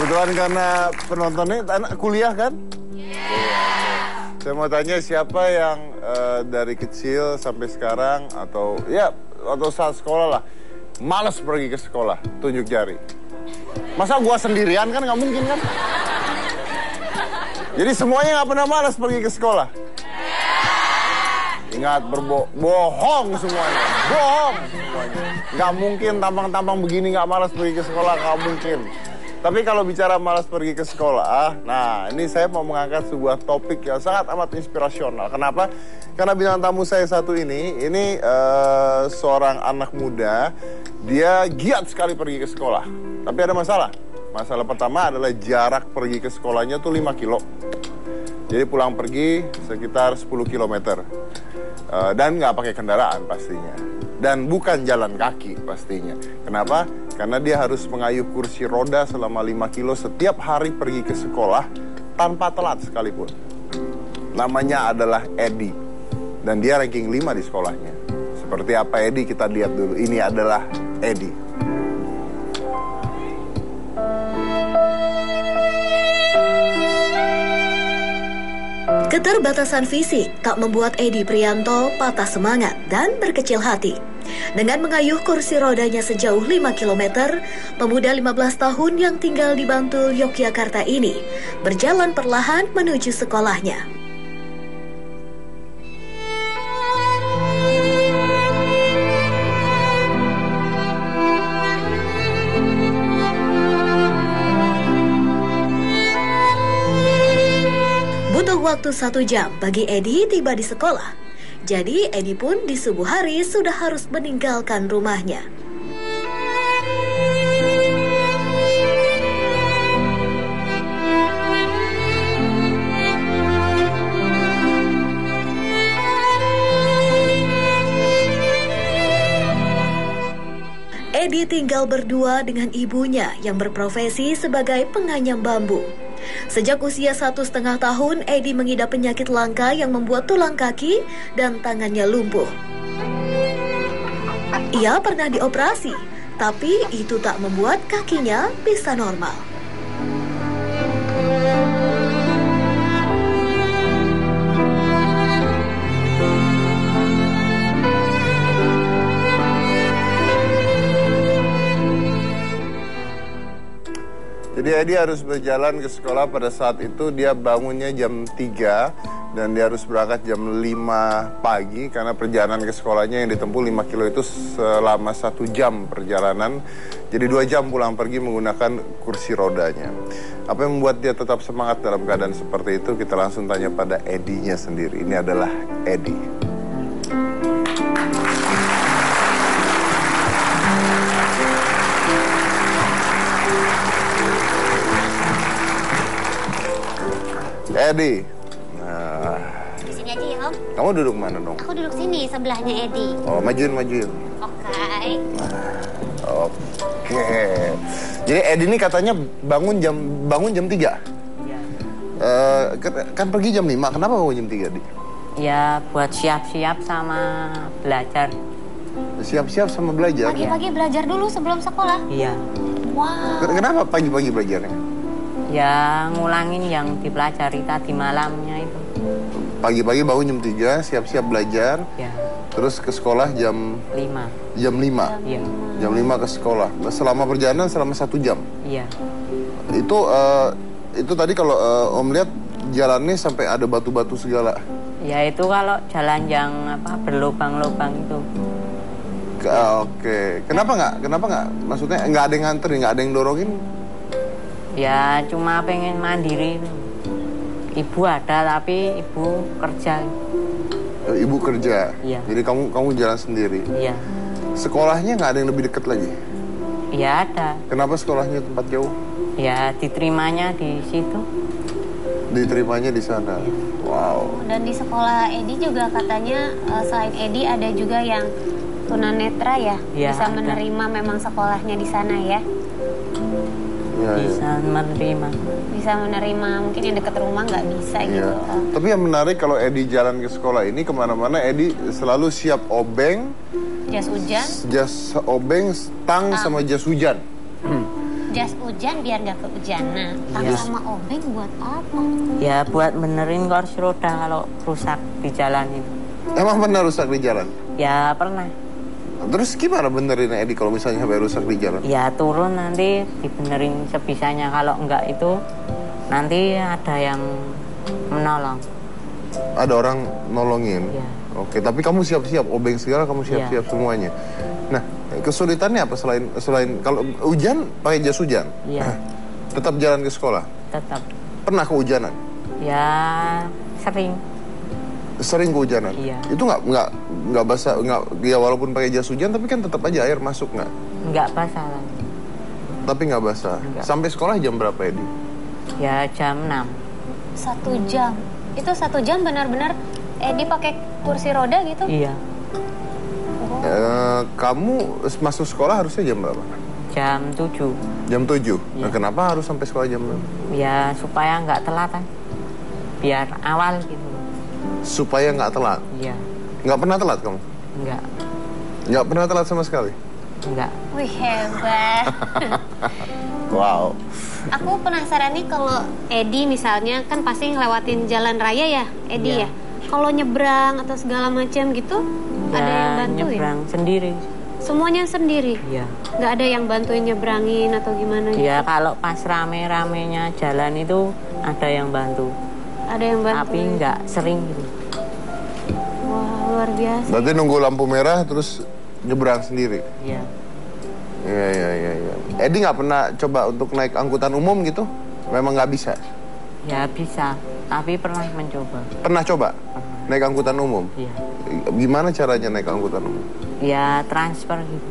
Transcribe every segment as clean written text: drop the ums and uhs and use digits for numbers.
Kebetulan karena penontonnya anak kuliah kan? Saya mau tanya siapa yang dari kecil sampai sekarang atau saat sekolah lah malas pergi ke sekolah, tunjuk jari. Masa gua sendirian kan nggak mungkin kan? Jadi semuanya nggak pernah malas pergi ke sekolah. Ingat bohong semuanya, bohong semuanya. Nggak mungkin tampang-tampang begini nggak malas pergi ke sekolah, nggak mungkin. Tapi kalau bicara malas pergi ke sekolah, nah ini saya mau mengangkat sebuah topik yang sangat amat inspirasional. Kenapa? Karena bintang tamu saya satu ini seorang anak muda, dia giat sekali pergi ke sekolah. Tapi ada masalah. Masalah pertama adalah jarak pergi ke sekolahnya tuh 5 kilo. Jadi pulang pergi sekitar 10 km. Dan nggak pakai kendaraan pastinya. Dan bukan jalan kaki pastinya. Kenapa? Karena dia harus mengayuh kursi roda selama 5 kilo setiap hari pergi ke sekolah tanpa telat sekalipun. Namanya adalah Edi. Dan dia ranking 5 di sekolahnya. Seperti apa Edi? Kita lihat dulu. Ini adalah Edi. Keterbatasan fisik tak membuat Edi Prianto patah semangat dan berkecil hati. Dengan mengayuh kursi rodanya sejauh 5 km, pemuda 15 tahun yang tinggal di Bantul, Yogyakarta ini berjalan perlahan menuju sekolahnya. Butuh waktu 1 jam bagi Edi tiba di sekolah. Jadi Edi pun di subuh hari sudah harus meninggalkan rumahnya. Edi tinggal berdua dengan ibunya yang berprofesi sebagai penganyam bambu. Sejak usia 1,5 tahun, Edi mengidap penyakit langka yang membuat tulang kaki dan tangannya lumpuh. Ia pernah dioperasi, tapi itu tak membuat kakinya bisa normal. Jadi Edi harus berjalan ke sekolah pada saat itu dia bangunnya jam 3 dan dia harus berangkat jam 5 pagi karena perjalanan ke sekolahnya yang ditempuh 5 kilo itu selama 1 jam perjalanan. Jadi 2 jam pulang pergi menggunakan kursi rodanya. Apa yang membuat dia tetap semangat dalam keadaan seperti itu? Kita langsung tanya pada Edinya sendiri. Ini adalah Edi. Edi. Nah. Di sini aja ya, Om. Kamu duduk mana dong? Aku duduk sini, sebelahnya Edi. Oh, majuin. Oke. Oke. Jadi Edi ini katanya bangun jam 3? Iya. Kan pergi jam 5. Kenapa bangun jam 3, Edi? Ya, buat siap-siap sama belajar. Siap-siap sama belajar? Pagi-pagi belajar dulu sebelum sekolah. Iya. Wow. Kenapa pagi-pagi belajarnya? Ya, ngulangin yang dipelajari tadi malamnya itu. Pagi-pagi bangun jam 3, siap-siap belajar. Ya. Terus ke sekolah jam 5. Jam 5? Iya. Jam 5 ke sekolah. Selama perjalanan selama 1 jam? Iya. Itu tadi kalau Om lihat jalannya sampai ada batu-batu segala. Ya, itu kalau jalan yang berlubang-lubang itu. Oke. Kenapa nggak? Maksudnya nggak ada yang nganterin, nggak ada yang dorongin? Ya, cuma pengen mandiri. Ibu ada, tapi ibu kerja. Ibu kerja? Iya. Jadi kamu jalan sendiri? Iya. Sekolahnya nggak ada yang lebih dekat lagi? Iya, ada. Kenapa sekolahnya tempat jauh? Ya, diterimanya di situ. Diterimanya di sana? Iya. Wow. Dan di sekolah Edi juga katanya selain Edi ada juga yang tunanetra ya? Ya, bisa ada. menerima memang sekolahnya di sana ya? Bisa menerima. Bisa menerima, mungkin yang dekat rumah nggak bisa gitu. Tapi yang menarik kalau Edi jalan ke sekolah ini kemana-mana Edi selalu siap obeng, Jas hujan, jas obeng, stang sama jas hujan. jas hujan biar nggak kehujanan. Tas Iya. sama obeng buat apa? Ya buat benerin kursi roda kalau rusak di jalan itu. Emang benar rusak di jalan? Ya pernah. Terus gimana benerin Edi kalau misalnya sampai rusak di jalan? Ya turun nanti dibenerin sebisanya. Kalau enggak itu nanti ada yang menolong. Ada orang nolongin? Iya. Oke, tapi kamu siap-siap, obeng segala kamu siap-siap semuanya. Nah, kesulitannya apa selain kalau hujan pakai jas hujan? Iya. Tetap jalan ke sekolah? Tetap. Pernah kehujanan? Ya sering. Sering kehujanan? Iya. Itu nggak basah, nggak ya walaupun pakai jas hujan tapi kan tetap aja air masuk nggak? Enggak basah lagi. Tapi nggak basah. Nggak. Sampai sekolah jam berapa Edi? Ya jam 6. 1 jam. Itu 1 jam benar-benar Edi pakai kursi roda gitu? Iya. Kamu masuk sekolah harusnya jam berapa? Jam 7. Jam 7? Nah, Iya. kenapa harus sampai sekolah jam berapa? Ya supaya nggak telat kan. Biar awal gitu. Supaya nggak telat. Iya. Nggak pernah telat kamu? Enggak. Nggak pernah telat sama sekali? Enggak. Wih, hebat. Wow. Aku penasaran nih kalau Edi misalnya kan pasti ngelewatin jalan raya ya, Edi Iya. ya. Kalau nyebrang atau segala macam gitu, ada yang Ya bantuin? nyebrang sendiri. Semuanya sendiri? Iya. Nggak ada yang bantuin nyebrangin atau gimana gitu? Ya kalau pas rame-ramenya jalan itu ada yang bantu. Ada yang bantuin? Tapi nggak sering gitu. Wah, luar biasa. Berarti nunggu lampu merah terus nyebrang sendiri? Iya. Iya. Edi nggak pernah coba untuk naik angkutan umum gitu? Memang nggak bisa? Ya bisa. Tapi pernah mencoba. Pernah coba? Naik angkutan umum? Iya. Gimana caranya naik angkutan umum? Ya transfer gitu.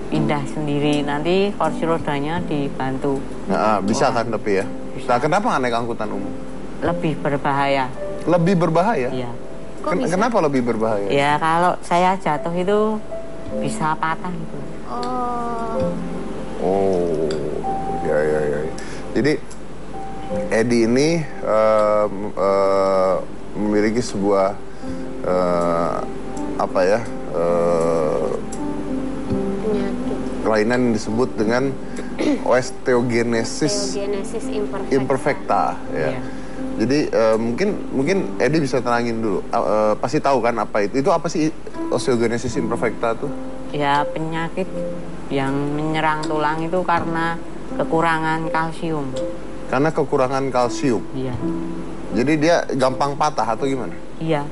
Pindah sendiri. Nanti kursi rodanya dibantu. Nah, bisa kan tapi ya? Bisa. Nah, kenapa nggak naik angkutan umum? Lebih berbahaya. Lebih berbahaya? Iya. Kok bisa? Kenapa lebih berbahaya? Ya kalau saya jatuh itu bisa patah gitu. Oh, Oh, ya. Jadi Edi ini memiliki sebuah penyakit. kelainan yang disebut dengan osteogenesis Osteogenesis imperfecta. imperfecta. Ya. Iya. Jadi mungkin Edi bisa tenangin dulu. Pasti tahu kan apa itu? Itu apa sih osteogenesis imperfecta tuh? Ya penyakit yang menyerang tulang itu karena kekurangan kalsium. Karena kekurangan kalsium. Iya. Jadi dia gampang patah atau gimana? Iya.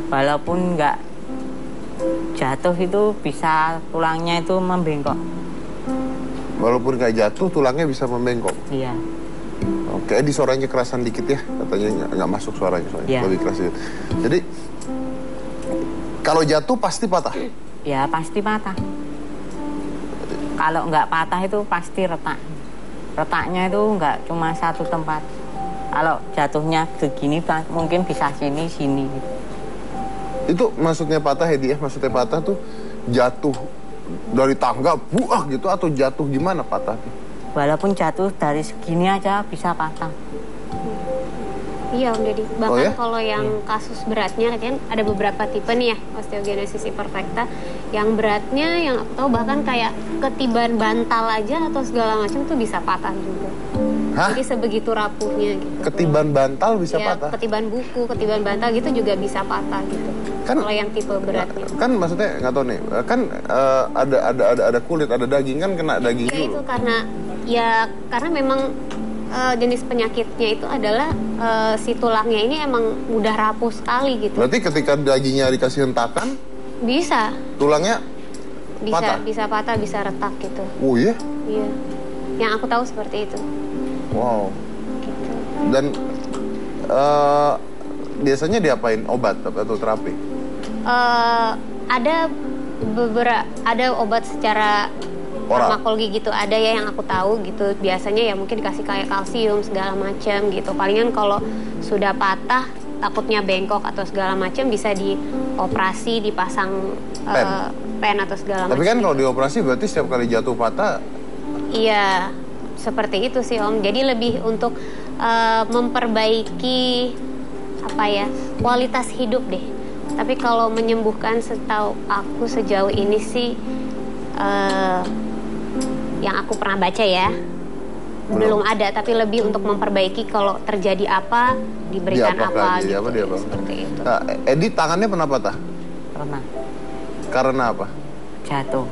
Walaupun nggak jatuh itu bisa tulangnya itu membengkok. Walaupun nggak jatuh, tulangnya bisa membengkok. Iya. Oke, Edi suaranya kerasan dikit ya. Katanya nggak masuk suaranya soalnya. Iya. Lebih keras dikit. Jadi kalau jatuh pasti patah. Ya pasti patah. Kalau nggak patah itu pasti retak. Retaknya itu nggak cuma satu tempat. Kalau jatuhnya begini mungkin bisa sini. Gitu. Itu maksudnya patah Edi ya? Maksudnya patah tuh jatuh dari tangga buah gitu atau jatuh gimana patah tuh? Walaupun jatuh dari segini aja bisa patah. Iya Om Deddy, bahkan Oh, ya? kalau yang kasus beratnya kan ada beberapa tipe nih ya osteogenesis imperfecta. Yang beratnya yang aku tahu bahkan kayak ketiban bantal aja atau segala macam tuh bisa patah juga. Hah? Jadi sebegitu rapuhnya gitu. Ketiban bantal bisa Ya, patah? ketiban buku, ketiban bantal gitu juga bisa patah gitu. Kan- Kalau yang tipe beratnya. Kan maksudnya nggak tahu nih. Kan ada kulit, ada daging kan kena daging Ya dulu. itu karena memang jenis penyakitnya itu adalah si tulangnya ini emang udah rapuh sekali gitu. Berarti ketika dagingnya dikasih hentakan, Bisa tulangnya patah? bisa patah, bisa retak gitu. Oh iya? Iya. Yang aku tahu seperti itu. Wow. Gitu. Dan biasanya diapain obat atau terapi? Ada obat secara Oral. farmakologi gitu, ada ya yang aku tahu gitu. Biasanya ya mungkin dikasih kayak kalsium segala macam gitu. Palingan kalau sudah patah takutnya bengkok atau segala macam bisa dioperasi, dipasang Pen. pen atau segala macam. Tapi kan kalau gitu. dioperasi berarti setiap kali jatuh patah. Iya, seperti itu sih Om. Jadi lebih untuk memperbaiki kualitas hidup deh. Tapi kalau menyembuhkan setahu aku sejauh ini sih yang aku pernah baca ya. Belum ada, tapi lebih untuk memperbaiki kalau terjadi apa, diberikan apa gitu. Seperti itu. Nah, Edi tangannya pernah patah? Pernah. Karena apa? Jatuh.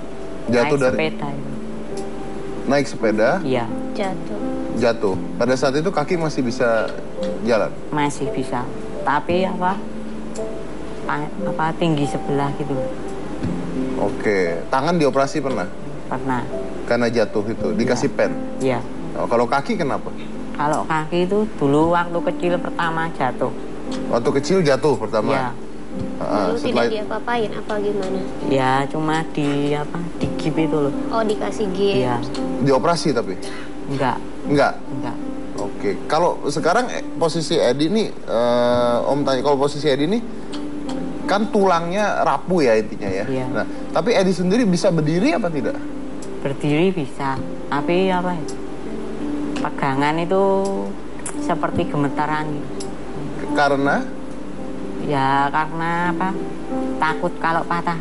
Jatuh Naik dari sepeda itu. naik sepeda? Iya, Jatuh. Pada saat itu kaki masih bisa jalan? masih bisa. Tapi apa tinggi sebelah gitu. Oke. Tangan dioperasi pernah? Pernah. Karena jatuh itu, dikasih pen? Iya. Oh, kalau kaki kenapa? Kalau kaki itu dulu waktu kecil pertama jatuh. Waktu kecil jatuh pertama? Iya. Lalu tidak diapa-apain apa gimana? Ya cuma di gip itu loh. Oh, dikasih gips. Iya. Dioperasi tapi? Enggak. Enggak? Enggak. Oke. Kalau sekarang posisi Edi nih, Om tanya, kalau posisi Edi nih, kan tulangnya rapuh ya intinya ya? Iya. Nah, tapi Edi sendiri bisa berdiri apa tidak? Berdiri bisa. Tapi pegangan itu seperti gemetaran gitu. Karena? Ya karena takut kalau patah.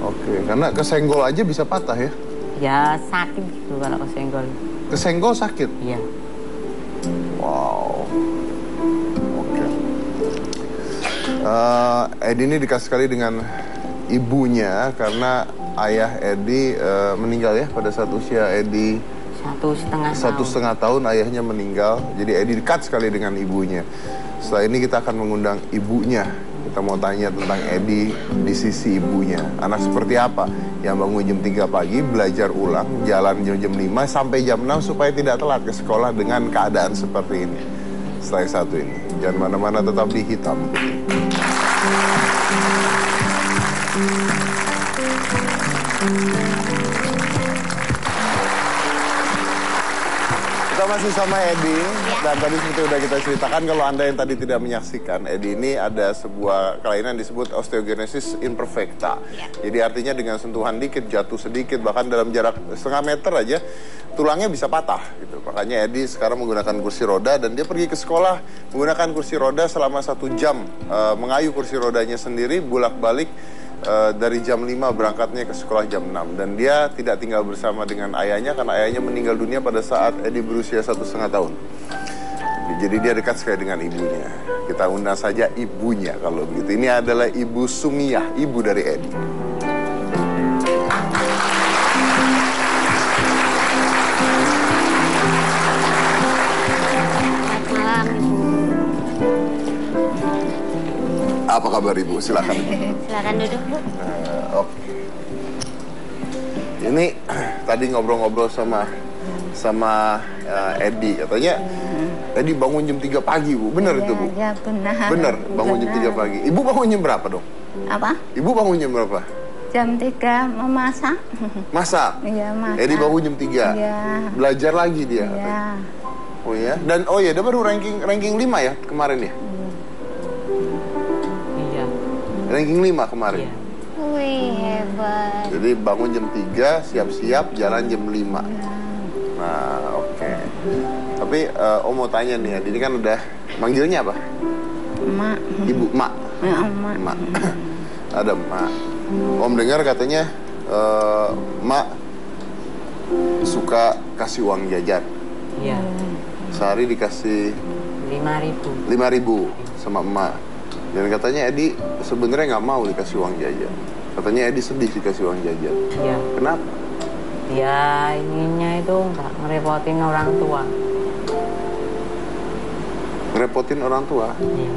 Oke, karena kesenggol aja bisa patah ya? Ya sakit gitu kalau kesenggol. Kesenggol sakit? Iya. Wow. Oke. Edi ini dikasih sekali dengan ibunya karena ayah Edi meninggal ya pada saat usia Edi 1,5 tahun ayahnya meninggal. Jadi Edi dekat sekali dengan ibunya. Setelah ini kita akan mengundang ibunya. Kita mau tanya tentang Edi di sisi ibunya. Anak seperti apa yang bangun jam 3 pagi, belajar ulang, jalan jam 5 sampai jam 6 supaya tidak telat ke sekolah dengan keadaan seperti ini. Setelah yang satu ini. Jangan mana-mana, tetap di Hitam Putih. Kita masih sama Edi, dan tadi seperti udah kita ceritakan, kalau Anda yang tadi tidak menyaksikan, Edi ini ada sebuah kelainan disebut osteogenesis imperfecta. Jadi artinya dengan sentuhan dikit, jatuh sedikit, bahkan dalam jarak setengah meter aja, tulangnya bisa patah gitu. Makanya Edi sekarang menggunakan kursi roda, dan dia pergi ke sekolah menggunakan kursi roda selama 1 jam, mengayuh kursi rodanya sendiri, bolak-balik. Dari jam 5 berangkatnya ke sekolah jam 6. Dan dia tidak tinggal bersama dengan ayahnya karena ayahnya meninggal dunia pada saat Edi berusia 1,5 tahun. Jadi dia dekat sekali dengan ibunya. Kita undang saja ibunya kalau begitu. Ini adalah Ibu Sumiyah, ibu dari Edi. Selamat malam, Ibu. Apa kabar Ibu? Silakan. Silakan duduk, Bu. Oke. Ini tadi ngobrol-ngobrol sama Edi, katanya Edi bangun jam 3 pagi, Bu. Benar itu, Bu? Ya, benar. Benar, bangun jam 3 pagi. Ibu bangun jam berapa dong? Apa? Ibu bangun jam berapa? Jam 3 memasak. Masak? Iya, masak. Edi bangun jam 3? Iya. Belajar lagi dia? Iya. Oh ya? Dan dia baru ranking 5 ya kemarin ya? Iya. Ranking 5 kemarin? Iya. Wih, hebat. Jadi bangun jam 3, siap-siap, jalan jam 5. Nah, oke. Tapi Om mau tanya nih, ini kan udah manggilnya apa? Mak. Ibu, Mak. Ya, Mak. Mak. Ada Mak. Om dengar katanya Mak suka kasih uang jajan. Iya. Sehari dikasih 5.000. 5.000 sama Emak. Dan katanya Edi sebenarnya nggak mau dikasih uang jajan. Katanya Edi sedih dikasih uang jajan. Iya. Kenapa? Ya inginnya itu nggak ngerepotin orang tua. Ngerepotin orang tua? Iya.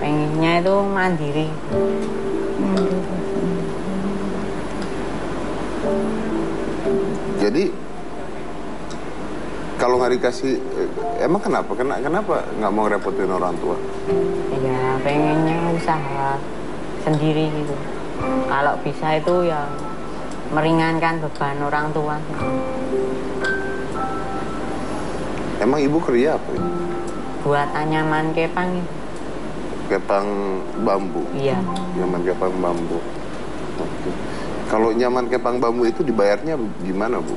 Pengennya itu mandiri. Jadi kalau nggak dikasih, emang kenapa? Kenapa nggak mau ngerepotin orang tua? Ya pengennya usaha sendiri gitu. Kalau bisa itu ya meringankan beban orang tua. Emang ibu kerja apa? Buat anyaman kepang itu. Kepang bambu. Iya. Nyaman kepang bambu. Oke. Kalau nyaman kepang bambu itu dibayarnya gimana, Bu?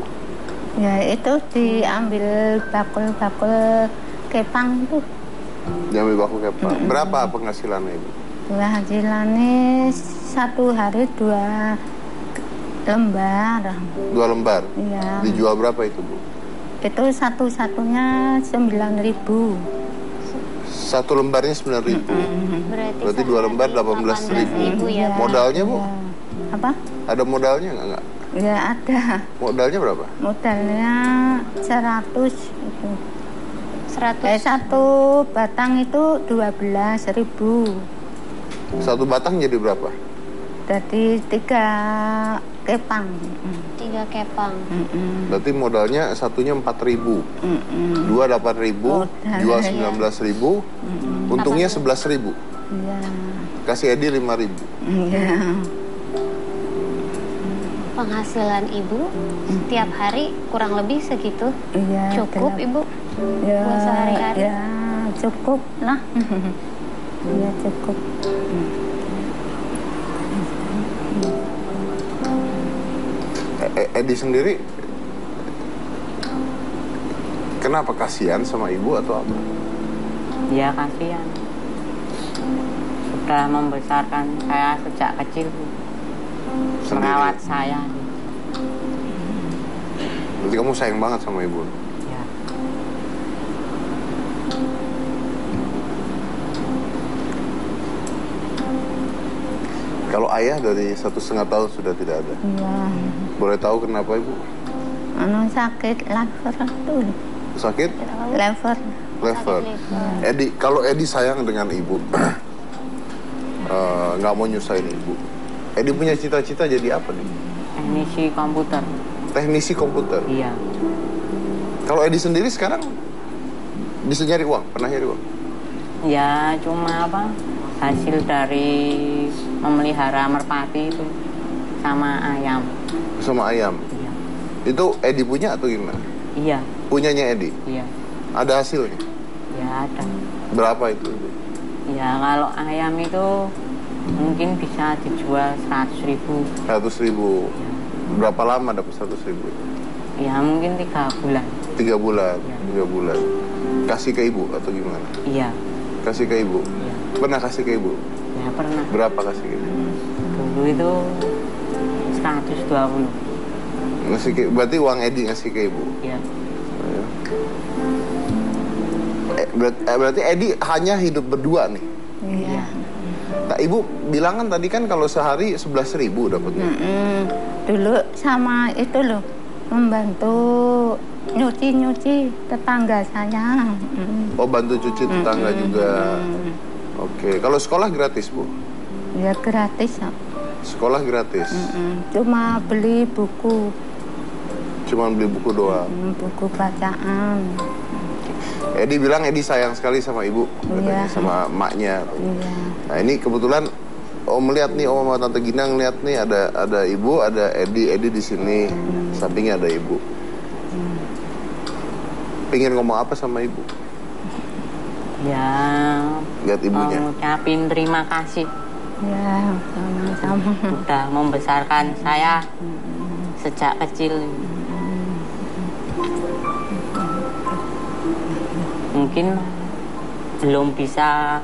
Ya, itu diambil bakul-bakul kepang itu. Diambil baku kepang. Berapa penghasilannya, Ibu? Penghasilannya 1 hari 2 lembar. 2 lembar. Iya. Dijual berapa itu, Bu? Itu satu-satunya 9.000. 1 lembarnya 9.000. Berarti 2 lembar 18.000. ya. Modalnya, Bu? Apa? Ada modalnya nggak? Ya ada. Modalnya berapa? Modalnya 100 itu. 100. Satu batang itu 12.000. 1 batang jadi berapa? Jadi 3 kepang. 3 kepang. Berarti modalnya satunya 4.000. 2 8.000, jual 19.000, untungnya 11.000. Iya. Kasih Edi 5.000. Iya. Penghasilan ibu setiap hari kurang lebih segitu. Iya. Cukup ibu Ya, buat sehari-hari? ya cukup lah. Ya cukup. Edi sendiri kenapa, kasihan sama ibu atau apa? Ya kasihan. Sudah membesarkan saya sejak kecil, Bu. Sendiri? Merawat saya. Berarti kamu sayang banget sama ibu? Ya. Kalau ayah dari 1,5 tahun sudah tidak ada. Iya. Boleh tahu kenapa, Ibu? Anu sakit liver tuh. Sakit? Liver. Lever. Edi, kalau Edi sayang dengan ibu, nggak mau nyusahin ibu. Edi punya cita-cita jadi apa nih? Teknisi komputer. Teknisi komputer. Iya. Kalau Edi sendiri sekarang bisa nyari uang? Pernah nyari uang? Ya cuma apa? Hasil dari memelihara merpati itu sama ayam. Sama ayam. Iya. Itu Edi punya atau gimana? Iya. Punyanya Edi? Iya. Ada hasilnya? Ya ada. Berapa itu? Ya kalau ayam itu mungkin bisa dijual 100.000. 100.000. Berapa lama dapat 100.000? Ya mungkin 3 bulan. 3 bulan. Ya. 3 bulan. Kasih ke ibu atau gimana? Iya. Kasih ke ibu? Iya. Pernah kasih ke ibu? Ya pernah. Berapa kasih ke ibu? Dulu itu 120. Ngasih ke, berarti uang Edi ngasih ke ibu? Ya. Berarti Edi hanya hidup berdua nih? Iya. Nah, ibu bilang kan tadi kan kalau sehari 11.000 dapatnya. Dulu sama itu loh, membantu nyuci-nyuci tetangga saya. Oh, bantu cuci tetangga juga. Oke, kalau sekolah gratis, Bu? Ya gratis. Sekolah gratis? Cuma beli buku. Cuma beli buku doang? Buku bacaan. Edi bilang Edi sayang sekali sama ibu, katanya, Iya. sama emaknya. Iya. Nah, ini kebetulan Om melihat nih, Om sama Tante Ginang lihat nih ada ibu, ada Edi di sini, sampingnya ada ibu. Pengen ngomong apa sama ibu? Ya. Lihat ibunya. Mengucapin terima kasih. Ya, sama-sama. Sudah membesarkan saya sejak kecil. Mungkin belum bisa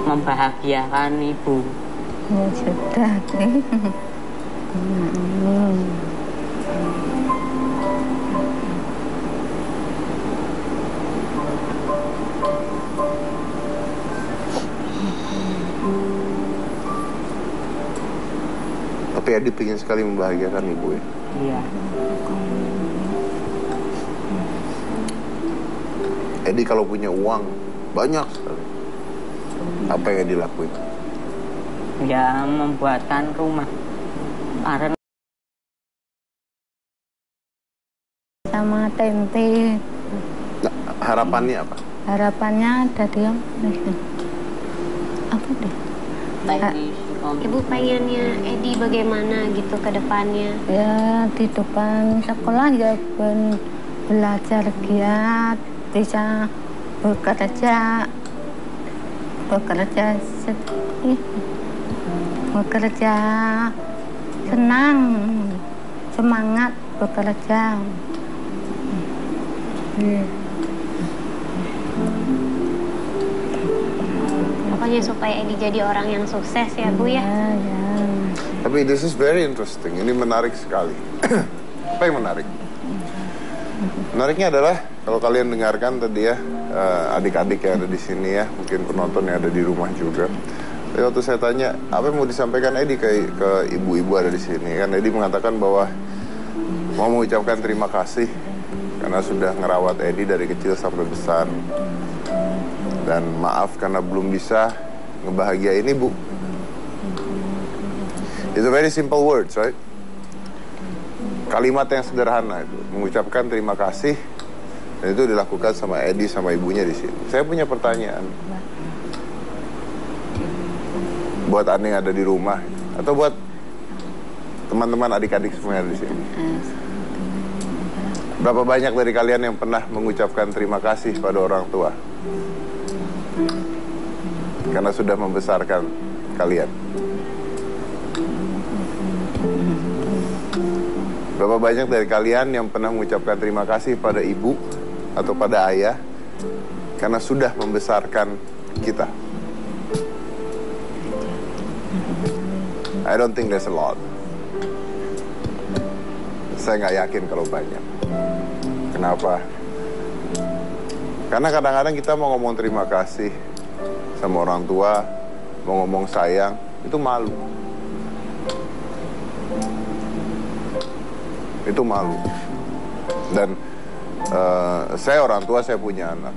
membahagiakan ibu. Ya sudah. Tapi Edi pengen sekali membahagiakan ibu ya. Iya. Edi kalau punya uang banyak sekali, apa yang Edi lakuin? Ya membuatkan rumah. Karena Sama tempe. Nah, harapannya apa? Harapannya dari yang apa deh? Ibu pengennya Edi bagaimana gitu ke depannya? Ya di depan sekolah ya belajar giat, bisa bekerja senang, semangat bekerja. Pokoknya supaya Edi jadi orang yang sukses ya Bu ya. Ya. Tapi this is very interesting. Ini menarik sekali. Apa yang menarik? Menariknya adalah kalau kalian dengarkan tadi ya, adik-adik yang ada di sini ya, mungkin penonton yang ada di rumah juga. Jadi waktu saya tanya, apa yang mau disampaikan Edi ke ibu-ibu ada di sini? Kan Edi mengatakan bahwa mau mengucapkan terima kasih karena sudah ngerawat Edi dari kecil sampai besar. Dan maaf karena belum bisa ngebahagiain ibu. It's a very simple words, right? Kalimat yang sederhana itu, mengucapkan terima kasih, dan itu dilakukan sama Edi sama ibunya di sini. Saya punya pertanyaan buat Anda yang ada di rumah atau buat teman-teman adik-adik semua yang ada di sini. Berapa banyak dari kalian yang pernah mengucapkan terima kasih pada orang tua karena sudah membesarkan kalian? Berapa banyak dari kalian yang pernah mengucapkan terima kasih pada ibu atau pada ayah karena sudah membesarkan kita? I don't think there's a lot. Saya nggak yakin kalau banyak. Kenapa? Karena kadang-kadang kita mau ngomong terima kasih sama orang tua, mau ngomong sayang, itu malu. Itu malu. Dan saya orang tua, saya punya anak.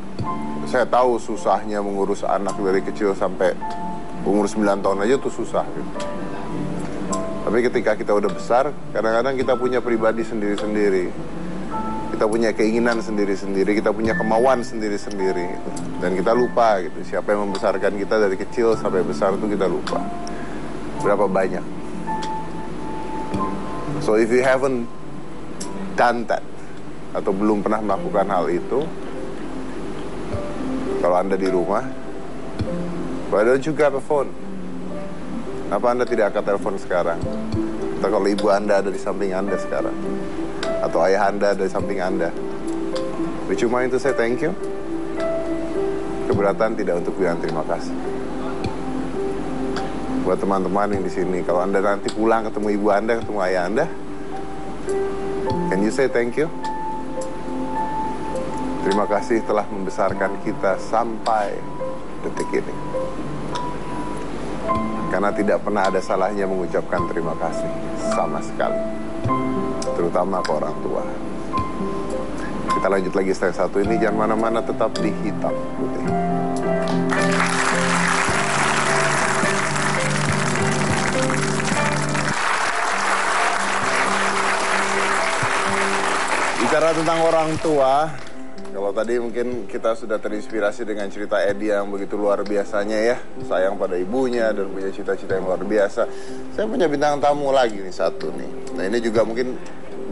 Saya tahu susahnya mengurus anak dari kecil sampai umur 9 tahun aja tuh susah gitu. Tapi ketika kita udah besar, kadang-kadang kita punya pribadi sendiri-sendiri. Kita punya keinginan sendiri-sendiri, kita punya kemauan sendiri-sendiri gitu. Dan kita lupa gitu, siapa yang membesarkan kita dari kecil sampai besar itu kita lupa. Berapa banyak. So if you haven't done that, atau belum pernah melakukan hal itu, kalau Anda di rumah, why don't you grab a phone? Kenapa Anda tidak angkat telepon sekarang? Atau kalau ibu Anda ada di samping Anda sekarang, atau ayah Anda ada di samping Anda, would you mind to say thank you? Keberatan tidak untuk bilang terima kasih. Buat teman-teman yang di sini, kalau Anda nanti pulang ketemu ibu Anda, ketemu ayah Anda, can you say thank you? Terima kasih telah membesarkan kita sampai detik ini. Karena tidak pernah ada salahnya mengucapkan terima kasih sama sekali. Terutama ke orang tua. Kita lanjut lagi slide 1 ini, jangan mana-mana, tetap di Hitam Putih. Bicara tentang orang tua, kalau tadi mungkin kita sudah terinspirasi dengan cerita Edi yang begitu luar biasanya ya, sayang pada ibunya dan punya cita-cita yang luar biasa. Saya punya bintang tamu lagi nih, satu nih. Nah ini juga mungkin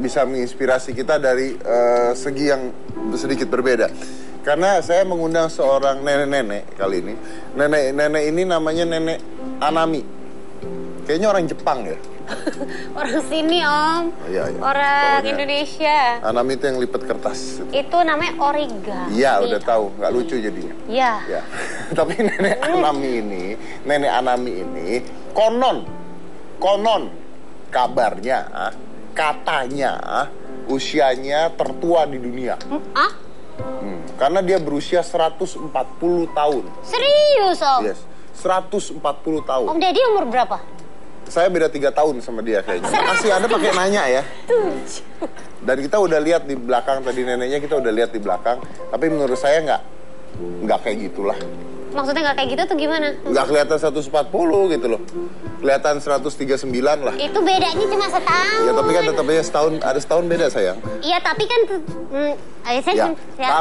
bisa menginspirasi kita dari segi yang sedikit berbeda. Karena saya mengundang seorang nenek-nenek kali ini. Nenek ini namanya Nenek Anami. Kayaknya orang Jepang ya. Orang sini Om. Iya. Orang Indonesia. Anami itu yang lipat kertas. Itu namanya origami. Iya, udah tahu. Nggak lucu jadinya. Iya. Ya. Tapi Nenek Anami ini konon kabarnya, katanya usianya tertua di dunia. Karena dia berusia 140 tahun. Serius Om? Yes, 140 tahun. Om Deddy umur berapa? Saya beda 3 tahun sama dia kayaknya. Makasih Anda pakai nanya ya. Dan kita udah lihat di belakang tadi, neneknya kita udah lihat di belakang. Tapi menurut saya nggak kayak gitulah. Maksudnya nggak kayak gitu tuh gimana? Nggak kelihatan 140 gitu loh. Kelihatan 139 lah. Itu bedanya cuma setahun. Ya tapi kan tetap aja ada setahun beda sayang. Iya tapi kan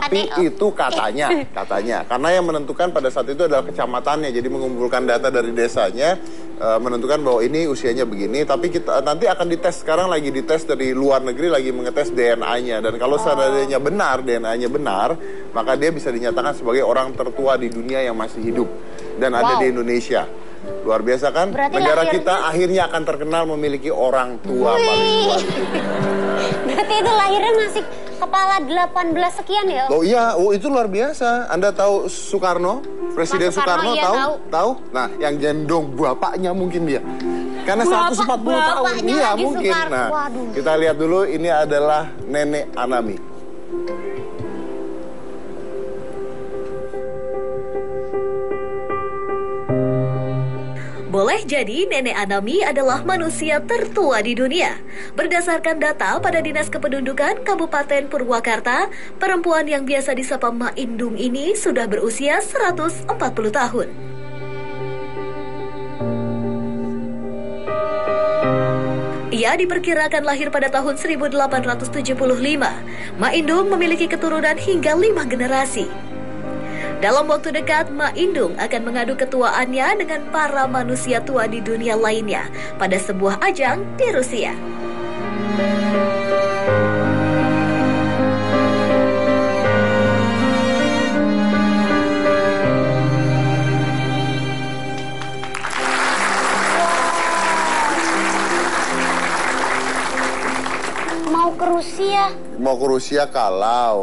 tapi itu katanya. Karena yang menentukan pada saat itu adalah kecamatannya. Jadi mengumpulkan data dari desanya, menentukan bahwa ini usianya begini. Tapi kita nanti akan dites, sekarang lagi dites dari luar negeri, lagi mengetes DNA-nya. Dan kalau seandainya benar, DNA-nya benar, maka dia bisa dinyatakan sebagai orang tertua di dunia yang masih hidup. Dan ada di Indonesia. Luar biasa kan? Berarti negara kita akhirnya akan terkenal memiliki orang tua paling tua. Berarti itu lahirnya masih kepala 18 sekian ya? Oh iya, itu luar biasa. Anda tahu Soekarno? Presiden Mas Soekarno, Soekarno iya, tahu? Tahu? Nah, yang gendong bapaknya mungkin dia. Karena 140 tahun. bapaknya Iya, lagi mungkin. Soekarno. Nah, Waduh. kita lihat dulu ini adalah Nenek Anami. Boleh jadi Nenek Anami adalah manusia tertua di dunia. Berdasarkan data pada Dinas Kependudukan Kabupaten Purwakarta, perempuan yang biasa disapa Ma Indung ini sudah berusia 140 tahun. Ia diperkirakan lahir pada tahun 1875. Ma Indung memiliki keturunan hingga 5 generasi. Dalam waktu dekat, Ma Indung akan mengadu ketuaannya dengan para manusia tua di dunia lainnya pada sebuah ajang di Rusia. Mau ke Rusia. Mau ke Rusia karena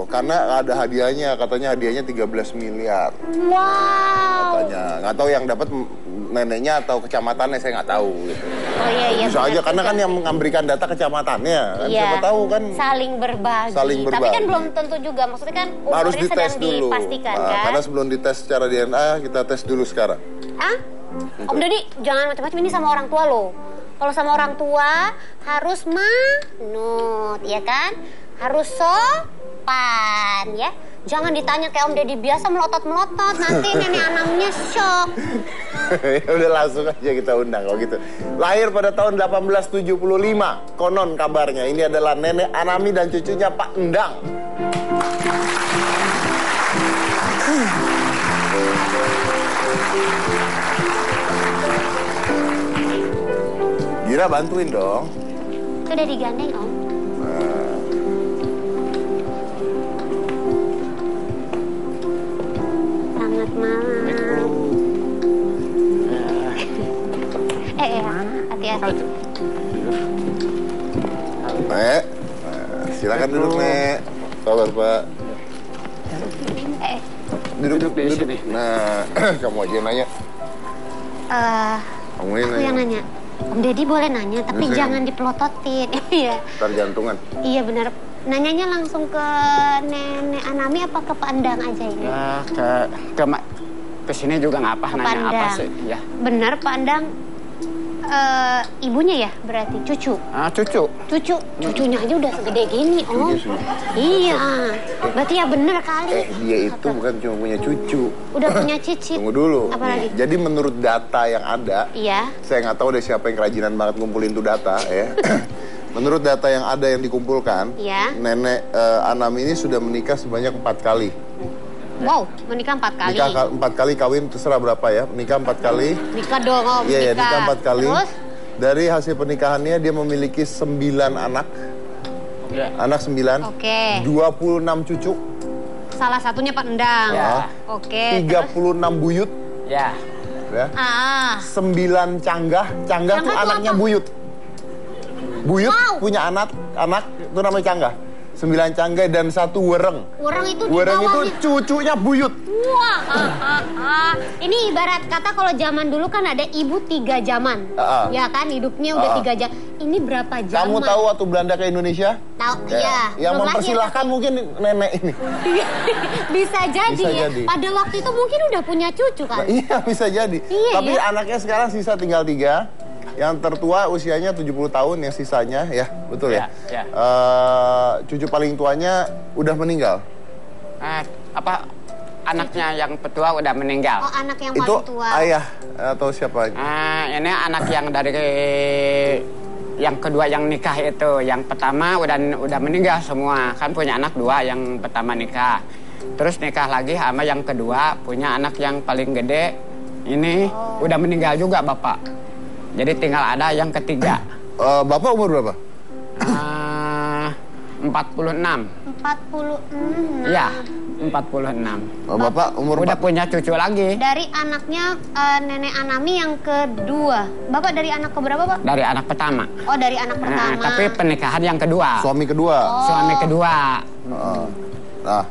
ada hadiahnya, katanya hadiahnya 13 miliar. Wow. Katanya, nggak tahu yang dapat neneknya atau kecamatannya, saya nggak tahu gitu. Oh iya. Bisa benar aja, karena juga. kan yang memberikan data kecamatannya, kan Iya. siapa tahu kan. Saling berbagi. Saling Tapi kan berbagi. belum tentu juga. Maksudnya kan Harus umurnya dites sedang dulu. dipastikan Nah, kan. karena sebelum dites secara DNA, kita tes dulu sekarang. Ah? Om Dodi, jangan macam-macam ini sama orang tua loh. Kalau sama orang tua harus manut, ya kan? Harus sopan, ya. Jangan ditanya kayak Om Deddy biasa melotot-melotot, nanti nenek Anamnya shock. Ya udah langsung aja kita undang kalau gitu. Lahir pada tahun 1875, konon kabarnya. Ini adalah Nenek Anami dan cucunya Pak Endang. Gira bantuin dong. Itu udah digandeng, Om. Selamat malam. Hati-hati. Nek, silakan duduk, Nek. Sabar, Pak. Duduk di sini. Nah, kamu aja yang nanya. Kamu Aku yang nanya. Om Deddy boleh nanya, tapi Bisa. jangan dipelototin. Iya. Ntar jantungan. Iya benar. Nanyanya langsung ke Nenek Anami apa ke Pak Endang aja ini? Ke sini juga nggak apa Ke nanya apa Pandang. sih? Ya. Benar Pak Endang. Ibunya ya berarti cucu. Cucunya aja udah segede gini, Om. Iya. Berarti ya bener kali. Dia itu bukan cuma punya cucu. Udah punya cicit. Tunggu dulu. Apalagi? Jadi menurut data yang ada, Iya. saya nggak tahu deh siapa yang kerajinan banget ngumpulin tuh data ya. Menurut data yang ada yang dikumpulkan, Iya. Nenek Anami ini sudah menikah sebanyak 4 kali. Wow, menikah 4 kali. Nikah 4 kali, kawin terserah berapa ya. Nikah 4 kali. Nikah dong, Om. Iya, nikah 4 kali. Terus? Dari hasil pernikahannya dia memiliki 9 anak. Ya. Anak 9. Oke. 26 cucu. Salah satunya Pak Endang. Ya. Oke. 36 buyut. Ya. Ya. 9 canggah. Canggah tuh Canggah tuh anaknya apa? buyut. Buyut Wow. punya anak itu namanya canggah. 9 canggah dan 1 wereng. Wereng itu di Wereng itu bawah. cucunya buyut. Wah. Ini ibarat kata kalau zaman dulu kan ada ibu 3 zaman. Ya kan hidupnya udah 3 jam. Ini berapa zaman? Kamu tahu waktu Belanda ke Indonesia? Tahu, ya. Yang Belum lahir. mempersilahkan mungkin nenek ini. Bisa jadi Bisa ya. jadi. Pada waktu itu mungkin udah punya cucu kan? Iya, bisa jadi. Iya, Tapi ya. anaknya sekarang sisa tinggal 3. Yang tertua usianya 70 tahun, yang sisanya ya, betul ya. Ya, ya. Cucu paling tuanya udah meninggal. Anaknya yang petua udah meninggal. Oh, anak yang Itu paling tua. ayah atau siapa? Ini anak yang dari yang kedua yang nikah itu. Yang pertama udah meninggal semua. Kan punya anak 2, yang pertama nikah. Terus nikah lagi sama yang kedua, punya anak yang paling gede. Ini udah meninggal juga bapak. Jadi tinggal ada yang ketiga. Bapak umur berapa? 46. 46. Iya, 46. Bapak umur Udah punya cucu lagi. Dari anaknya Nenek Anami yang kedua. Bapak dari anak keberapa, Pak? Dari anak pertama. Oh, dari anak pertama. Tapi pernikahan yang kedua. suami kedua. Suami kedua. Nah,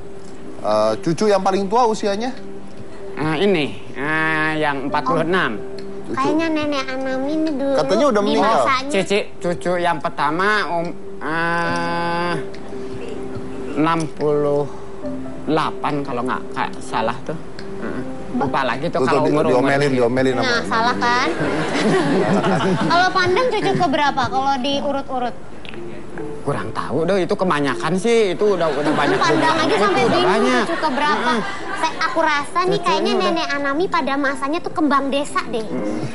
cucu yang paling tua usianya? Yang 46. Kayaknya nenek Anami ini dulu. Katanya udah di meninggal. masanya. Cici cucu yang pertama 68 kalau nggak salah tuh. Lupa lagi tuh kalau umur diomelin Nah, salah kan? Kalau Pandang cucu keberapa kalau diurut-urut? kurang tahu deh, itu kebanyakan sih, itu udah banyak. Pandang aja sampai bingung banyak. cucu keberapa. Aku rasa nih kayaknya nenek Anami pada masanya tuh kembang desa deh.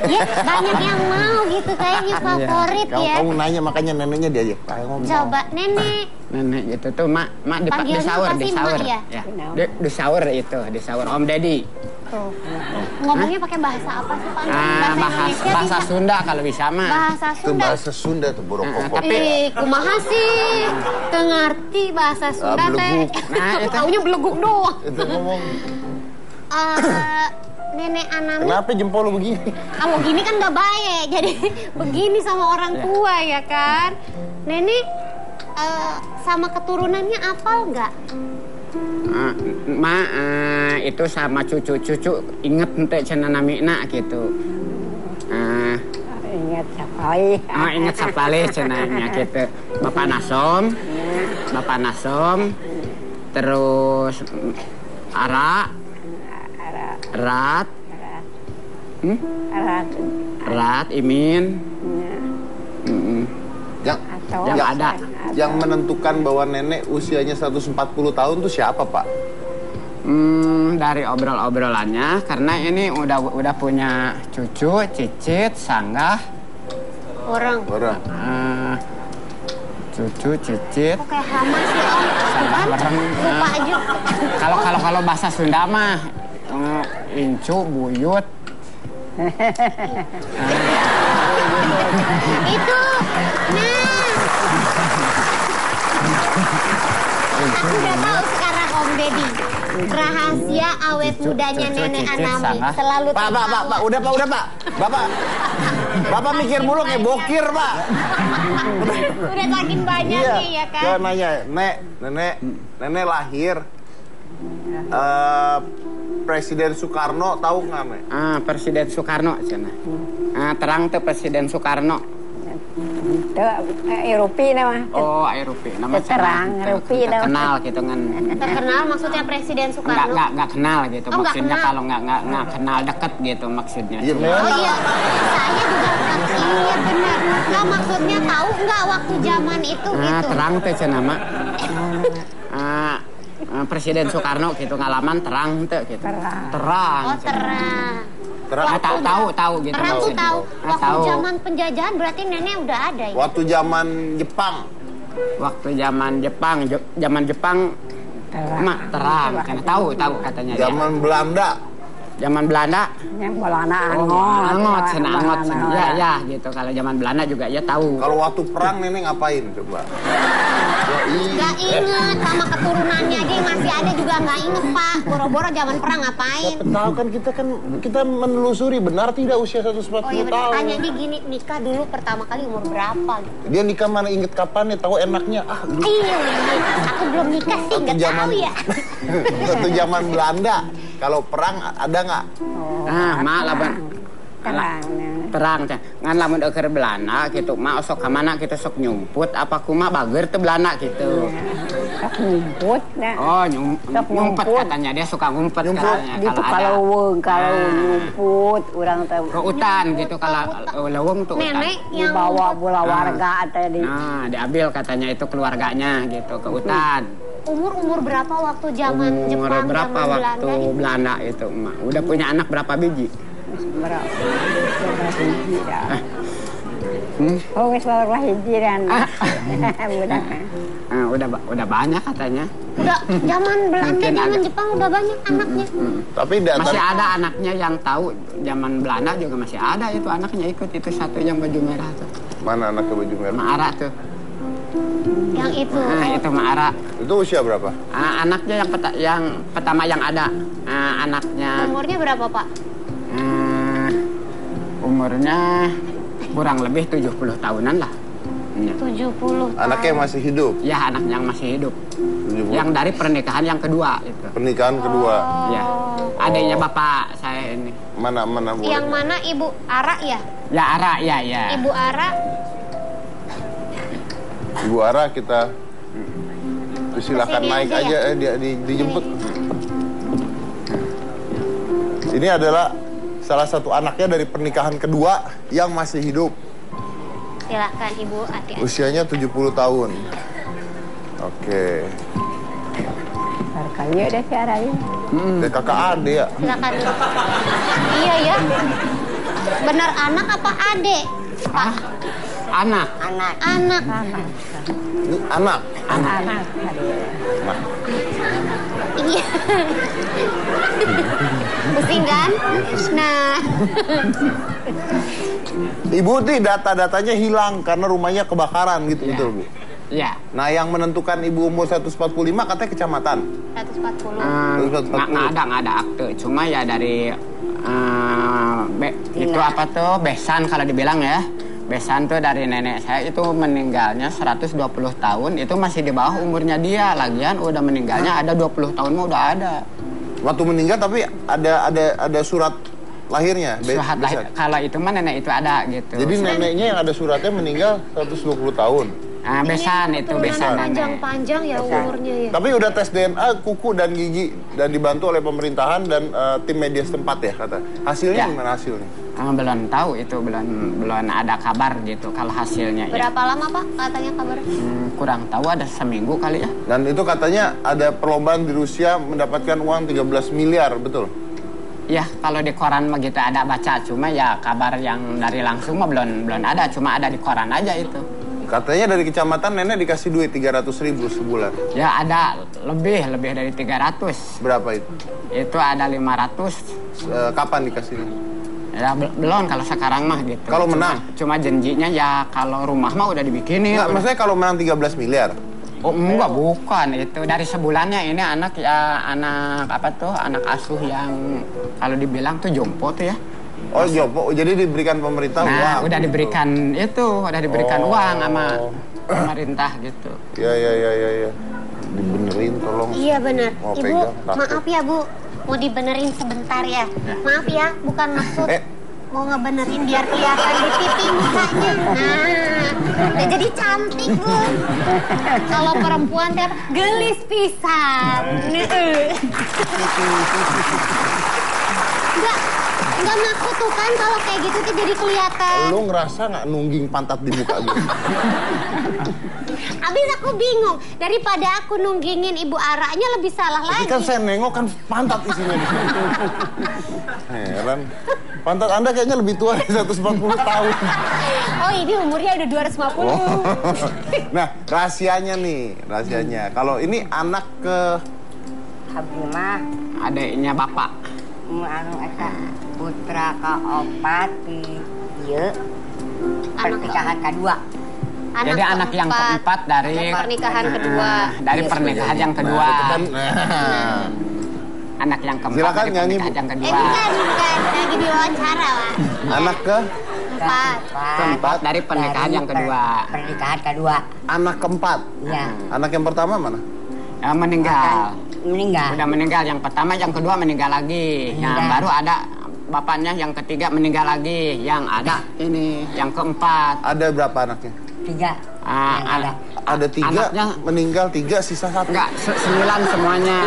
Ya, banyak yang mau gitu kayaknya favorit ya. Kamu nanya makanya neneknya dia aja. Coba nenek. Nenek gitu tuh, mak di shower, pasti mak ya? Di shower itu, di shower Om Deddy. Tuh. Ngomongnya pakai bahasa apa sih Pak? Bahasa Sunda kalau bisa mah. Bahasa Itu Sunda. bahasa Sunda tuh borokoko. Tapi kumaha sih? Tengerti bahasa Sunda teh. Beleguk. Nah, itu Taunya beleguk doang. Itu ngomong. Nenek Anami. Kenapa jempol lu begini? Kamu gini kan gak baik. Jadi begini sama orang tua ya kan. Nenek sama keturunannya apal nggak? Itu sama cucu-cucu inget ente cenah namina gitu. Ingat sapali. Inget sapali cenahnya gitu. Bapak Nasom, terus Rat, Imin. Yang ada. Yang menentukan bahwa nenek usianya 140 tahun tuh siapa, Pak? Dari obrol-obrolannya, karena ini udah punya cucu, cicit, sanggah. Orang. Cucu, cicit. Kok kayak hama sih Om? Sanggah bareng. Lupa aja. Kalau bahasa Sunda mah incu, buyut. Itu. Aku udah tahu sekarang Om Deddy. Rahasia awet mudanya nenek Anami selalu Pak, udah Pak. Bapak mikir mulu kayak bokir, Pak. Udah saking banyaknya ya kan? Dia nanya, nenek lahir Presiden Soekarno tahu nggak, Nek? Presiden Soekarno cenah. Terang tuh Presiden Soekarno. Eropi nama. Oh, Eropi. Nama terang Eropi nama. Kenal gitu kan. Terkenal maksudnya Presiden Soekarno. Enggak kenal gitu. Oh, maksudnya kenal. kalau enggak kenal deket gitu maksudnya. Iya, Oh iya, saya juga ngerti. Iya benar. Nah, maksudnya tahu nggak waktu zaman itu gitu? Terang tuh cenah mak. Presiden Soekarno gitu ngalaman terang tuh gitu. Terang. Oh terang. Tahu gitu. Terang tuh maksudnya. tahu. Waktu Tahu. zaman penjajahan berarti nenek udah ada ya? Waktu zaman Jepang. Zaman Jepang mak terang karena tahu katanya dia. Zaman Belanda Yang bolana angot ya gitu. Kalau zaman Belanda juga ya tahu. Kalau waktu perang nenek ngapain coba? Gak inget sama keturunannya aja yang masih ada juga nggak inget Pak. Boro-boro zaman perang ngapain? Tahu kan kita menelusuri benar tidak usia 140 Oh iya benar. tahun. Tanya dia gini, nikah dulu pertama kali umur berapa gitu? Dia nikah mana inget kapan nih, tahu enaknya. Iya, aku belum nikah sih, nggak tahu ya. Waktu zaman Belanda. Kalau perang ada nggak? Mak laban terang teh ngan lamun eukeur Belanda gitu mak sok ka mana kita sok nyumput apa kumaha bager teh Belanda gitu. Ngumput nah. Oh nyumput katanya dia suka ngumpet katanya Gitu kalau nyumput urang teh ke hutan gitu kalau leuweung tuh hutan. Nenek yang dibawa bola warga tadi. Diambil katanya itu keluarganya gitu ke hutan. umur berapa waktu zaman Jepang, berapa zaman waktu Belanda itu emak? Udah punya anak berapa biji? Berapa hiji dah. Oh, wis berapa hiji dan. Udah banyak katanya. Udah zaman Belanda, Mungkin zaman ada. Jepang udah banyak anaknya. Tapi data Masih ada anaknya yang tahu zaman Belanda juga masih ada itu anaknya ikut itu satu yang baju merah tuh. mana anaknya baju merah? Maara tuh. Yang itu. Itu Maara. Itu usia berapa? Anaknya yang pertama yang ada. Anaknya Umurnya berapa Pak? umurnya kurang lebih 70 tahunan lah. 70 tahun. Anaknya masih hidup. Ya anak yang masih hidup. 70 Yang dari pernikahan yang kedua itu. Pernikahan kedua. Ya. Adiknya bapak saya ini. Mana boleh? Yang mana Ibu Ara ya? Ya Ara, ya. Ibu Ara. Ibu Ara kita silakan Kesini naik aja aja, dijemput. Ini adalah salah satu anaknya dari pernikahan kedua yang masih hidup. Silakan Ibu, hati-hati. Usianya 70 tahun. Oke. Harganya udah siaran. Dia kakak adik ya. Silakan. Iya ya. Benar anak apa adik? Pak. Anak. Anak. Ini anak. Anak. Iya. Pusing kan? Nah. Ibu nih data-datanya hilang karena rumahnya kebakaran gitu, Ya. betul Bu? Ya. Nah yang menentukan ibu umur 145 katanya kecamatan. 140. Nggak ada akte. Cuma ya dari itu apa tuh besan kalau dibilang ya. Besan tuh dari nenek saya itu meninggalnya 120 tahun. Itu masih di bawah umurnya dia. Lagian udah meninggalnya ada 20 tahun mah udah ada. Waktu meninggal tapi ada surat lahirnya. Surat lahir. Kalau itu mah nenek itu ada gitu. Jadi neneknya yang ada suratnya meninggal 120 tahun. Nah, besan itu besan nenek. Panjang-panjang ya umurnya ya. Tapi udah tes DNA, kuku dan gigi dan dibantu oleh pemerintahan dan tim media setempat ya kata. Hasilnya Ya. gimana hasilnya? Belum tahu itu belum ada kabar gitu kalau hasilnya. Berapa lama Pak katanya kabarnya? Kurang tahu ada seminggu kali ya. Dan itu katanya ada perlombaan di Rusia mendapatkan uang 13 miliar, betul? Ya kalau di koran mah gitu ada baca, cuma ya kabar yang dari langsung mah belum ada, cuma ada di koran aja itu. Katanya dari kecamatan nenek dikasih duit 300.000 sebulan. Ya ada lebih dari 300. Berapa itu? Itu ada 500. Kapan dikasihnya? Ya belum kalau sekarang mah gitu. Kalau menang? Cuma janjinya ya kalau rumah mah udah dibikinin. Enggak, maksudnya kalau menang 13 miliar. Oh enggak, bukan itu dari sebulannya. Ini anak apa tuh, anak asuh yang kalau dibilang tuh jompo tuh ya. Oh jompo, jadi diberikan pemerintah uang. Nah udah diberikan uang sama pemerintah gitu. Ya. Dibenerin tolong. Iya benar. Mau Ibu, pegang, takut. maaf ya Bu. Mau dibenerin sebentar ya. Maaf ya, bukan maksud mau ngebenerin biar kelihatan di pipi mukanya. Nah, jadi cantik Bu. Kalau perempuan tiap gelis pisan. Enggak maksud tuh kan kalau kayak gitu tuh jadi kelihatan. Lu ngerasa nggak nungging pantat di muka gue? Abis aku bingung, daripada aku nunggingin Ibu Aranya lebih salah Tapi lagi. kan saya nengok kan pantat isinya di sini. Heran. Pantat Anda kayaknya lebih tua dari 140 tahun. Oh ini umurnya udah 250. Nah, rahasianya. Kalau ini anak ke Habimah, Adiknya bapak. anu eta putra keopat di ieu pernikahan kedua. Jadi anak yang keempat dari pernikahan kedua. Dari pernikahan yang kedua. Nah. Anak yang keempat Silakan dari nyanyi, pernikahan Bu. yang kedua. Bukan, lagi diwawancara Pak. Anak ke Keempat dari pernikahan yang kedua. Pernikahan kedua. anak keempat. Iya. Anak yang pertama mana? Meninggal. Meninggal. Udah meninggal. Yang pertama, yang kedua meninggal lagi. Yang Meninggal. baru ada bapaknya, yang ketiga meninggal lagi. Yang ada ini, yang keempat. Ada berapa anaknya? 3. Yang ada. Ada 3, Anaknya meninggal 3, sisa 1. enggak, 9 semuanya.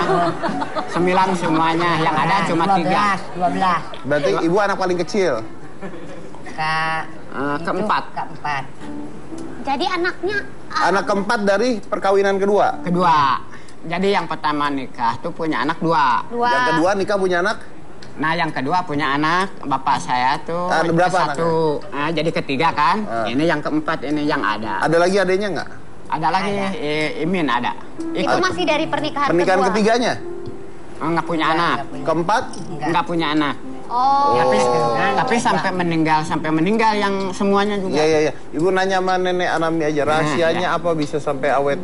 9 semuanya. Yang ada cuma 3. 12. Berarti ibu anak paling kecil. Keempat. Keempat. Jadi anaknya Anak keempat dari perkawinan kedua. Kedua. Jadi yang pertama nikah tuh punya anak 2. Yang kedua nikah punya anak. Nah yang kedua punya anak, bapak saya tuh Ada berapa 1. Nah, jadi ketiga kan. Ah. Ini yang keempat, ini yang ada. Ada lagi adanya nggak? Ada lagi Imin ada. itu masih dari pernikahan Pernikahan kedua. ketiganya? Nggak punya anak. Keempat? Nggak punya anak. Oh. Tapi sampai meninggal yang semuanya juga. Iya. Ibu nanya sama nenek Anami aja, rahasianya apa bisa sampai awet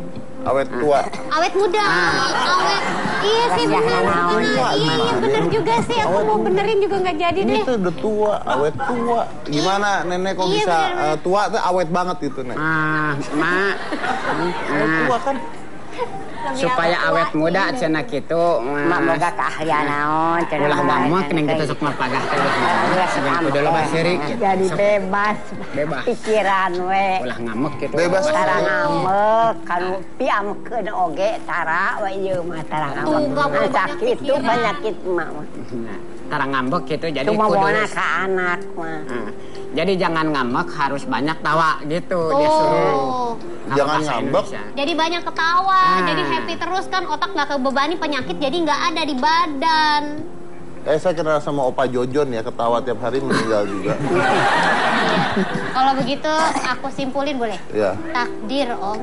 tua? Awet muda, awet. Iya sih benar. Iya benar juga sih. Aku mau benerin juga nggak jadi Ini deh. tuh udah tua, awet tua. Gimana nenek kok Iya, bisa bener. tua tuh awet banget gitu, Nek? Mak. Awet tua kan? supaya awet muda cenah kitu. Mak boga keahlian naon cenah. Ulah gamak ning kitu sok mapagah teh. Kudu loba seurik. Jadi bebas. Pikiran we. Ulah ngamek kitu. Bebas. Tara ngamek kanu piamkeun oge tara we ieu mah tara ngamek. Sakit tuh penyakit mak mah. Tara ngambek gitu jadi cuma kudu. bawa ke anak mah. Jadi jangan ngambek, harus banyak tawa gitu dia suruh. Jangan ngambek. Jadi banyak ketawa, jadi happy terus kan, otak nggak kebebani penyakit jadi nggak ada di badan. Saya kenal sama Opa Jojon ya, ketawa tiap hari meninggal juga. Kalau begitu aku simpulin boleh? Ya. Takdir Om.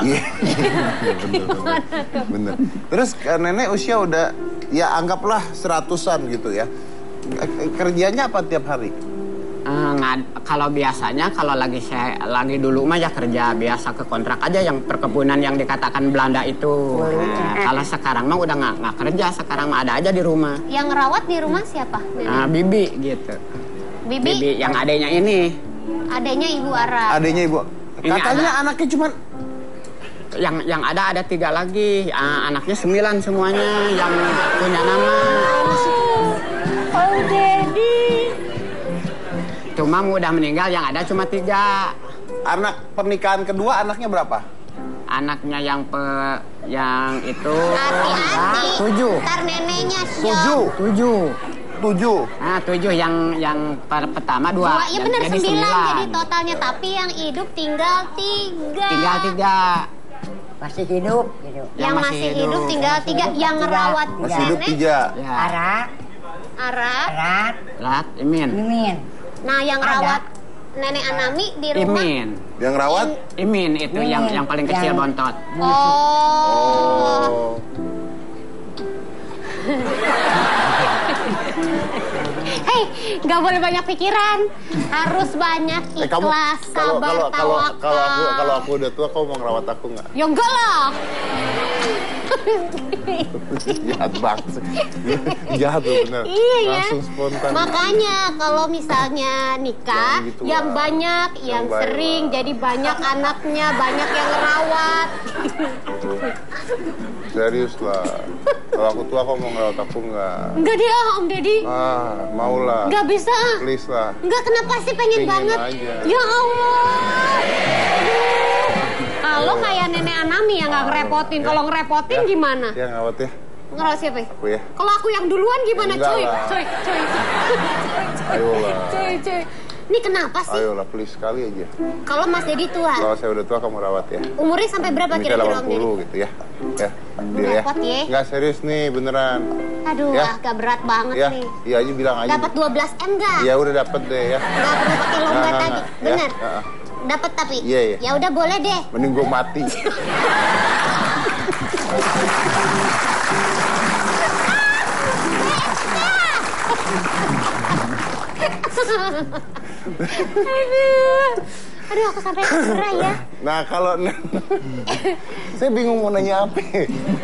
Iya. Bener. Terus nenek usia udah ya anggaplah 100-an gitu ya. Kerjanya apa tiap hari? Kalau biasanya kalau lagi dulu mah ya kerja biasa ke kontrak aja yang perkebunan yang dikatakan Belanda itu. Kalau sekarang mah udah nggak kerja, sekarang mah ada aja di rumah. Yang ngerawat di rumah siapa? Bibi gitu. Bibi yang adanya ini. Adanya Ibu Ara. Adanya Ibu. Katanya anaknya cuma yang ada 3 lagi. Anaknya 9 semuanya yang punya nama. Oh Dedi. Cuma udah meninggal, yang ada cuma 3. Anak pernikahan kedua anaknya berapa? Anaknya yang itu Hati-hati. 7. Ntar neneknya syok. 7. Nah 7 yang pertama 2. Iya bener, jadi 9 jadi 9. totalnya. Tapi yang hidup tinggal 3. Tinggal 3. Masih hidup gitu. Yang masih hidup tinggal 3. Yang ngerawat Masih hidup nenek 3. Ya. Ara. Rat, Imin. Nah yang rawat nenek Anami di rumah. Yang rawat? Imin itu yang paling kecil bontot. Oh. Hei, nggak boleh banyak pikiran, harus banyak ikhlas, sabar, tawakal. Kalau aku udah tua, kau mau ngerawat aku nggak? Ya enggak lah. Jahat banget sih. Jahat tuh bener. Iya ya. Langsung spontan. Makanya kalau misalnya nikah, Jangan gitu yang lah. banyak, yang baik sering, lah. jadi banyak anaknya, banyak yang ngerawat. Serius lah. Kalau aku tua, kau mau ngerawat aku nggak? Enggak dia, Om Deddy. Mau lah. Enggak bisa. Please lah. Enggak, kenapa sih pengen banget? Aja. Ya Allah. Kalau kayak nenek Anami yang nggak ngerepotin, kalau ngerepotin gimana? Ya ngerawat ya. Ngerawat siapa? Aku ya. Kalau aku yang duluan gimana, Enggak cuy? lah. Cuy. Ayolah. Cuy. Ini kenapa sih? Ayolah, please sekali aja. Kalau Mas Deddy tua, Kalau saya udah tua, kamu rawat ya. umurnya sampai berapa Ini kira-kira Om Deddy? 80 gitu ya. Ya, deal ya. Repot ya. Nggak serius nih, beneran. Aduh, Ya. agak berat banget Ya, nih. iya aja bilang aja. Dapat 12M nggak? Ya udah dapet deh ya. Nggak perlu pakai lomba Nggak, tadi, nggak. bener? Ya, Dapat tapi? Iya. Ya udah boleh deh. Mending gue mati. Aduh, aku sampai gerah ya. Nah kalau saya bingung mau nanya apa.